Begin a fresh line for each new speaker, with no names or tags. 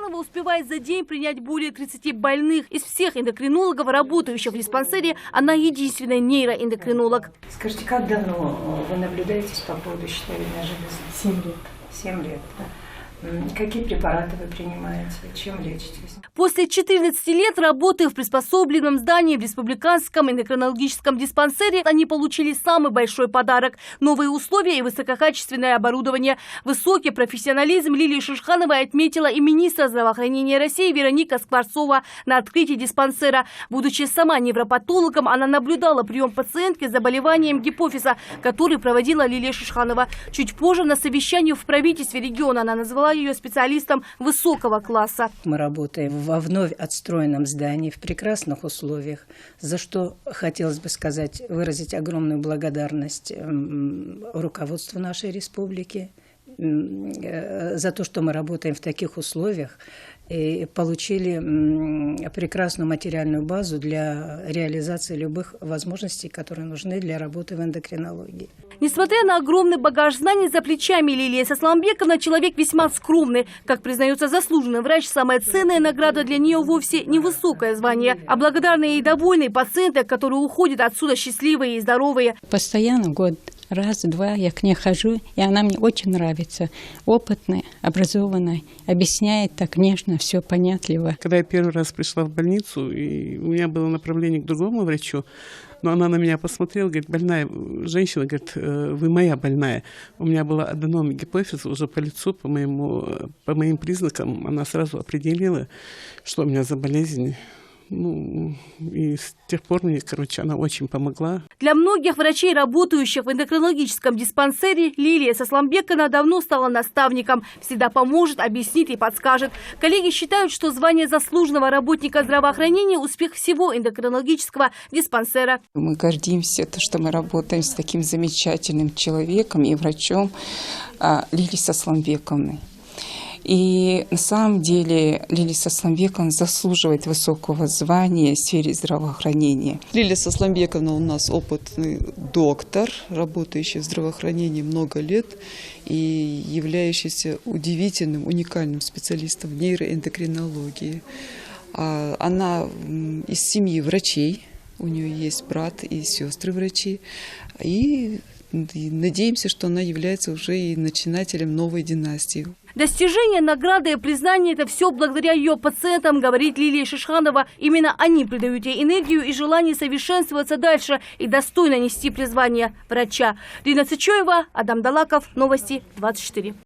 Шишханова успевает за день принять более 30 больных. Из всех эндокринологов, работающих в диспансере, она единственная нейроэндокринолог.
Скажите, как давно вы наблюдаетесь по поводу щитовидной железы?
7 лет.
7 лет. Какие препараты вы принимаете? Чем лечитесь?
После 14 лет работы в приспособленном здании в Республиканском эндокринологическом диспансере они получили самый большой подарок – новые условия и высококачественное оборудование. Высокий профессионализм Лилии Шишхановой отметила и министр здравоохранения России Вероника Скворцова на открытии диспансера. Будучи сама невропатологом, она наблюдала прием пациентки с заболеванием гипофиза, который проводила Лилия Шишханова. Чуть позже на совещании в правительстве региона она назвала ее специалистом высокого класса.
Мы работаем во вновь отстроенном здании в прекрасных условиях, за что хотелось бы сказать, выразить огромную благодарность руководству нашей республики за то, что мы работаем в таких условиях и получили прекрасную материальную базу для реализации любых возможностей, которые нужны для работы в эндокринологии.
Несмотря на огромный багаж знаний за плечами, Лилия Сосланбековна человек весьма скромный. Как признается заслуженный врач, самая ценная награда для нее вовсе не высокое звание, а благодарные и довольные пациенты, которые уходят отсюда счастливые и здоровые.
Постоянно год, раз-два я к ней хожу, и она мне очень нравится. Опытная, образованная, объясняет так нежно, все понятливо.
Когда я первый раз пришла в больницу, и у меня было направление к другому врачу, но она на меня посмотрела, говорит, больная женщина, говорит, вы моя больная. У меня была аденома гипофиза уже по лицу, по моим признакам. Она сразу определила, что у меня за болезнь. И с тех пор мне, она очень помогла.
Для многих врачей, работающих в эндокринологическом диспансере, Лилия Сосланбековна давно стала наставником. Всегда поможет, объяснит и подскажет. Коллеги считают, что звание заслуженного работника здравоохранения – успех всего эндокринологического диспансера.
Мы гордимся, что мы работаем с таким замечательным человеком и врачом Лилией Сосланбековной. И на самом деле Лилия Сосланбековна заслуживает высокого звания в сфере здравоохранения.
Лилия Сосланбековна у нас опытный доктор, работающий в здравоохранении много лет и являющийся удивительным, уникальным специалистом в нейроэндокринологии. Она из семьи врачей, у нее есть брат и сестры врачи, и надеемся, что она является уже и начинателем новой династии.
Достижение, награды и признание – это все благодаря ее пациентам, говорит Лилия Шишханова. Именно они придают ей энергию и желание совершенствоваться дальше и достойно нести призвание врача. Рина Цычоева, Адам Далаков, Новости 24.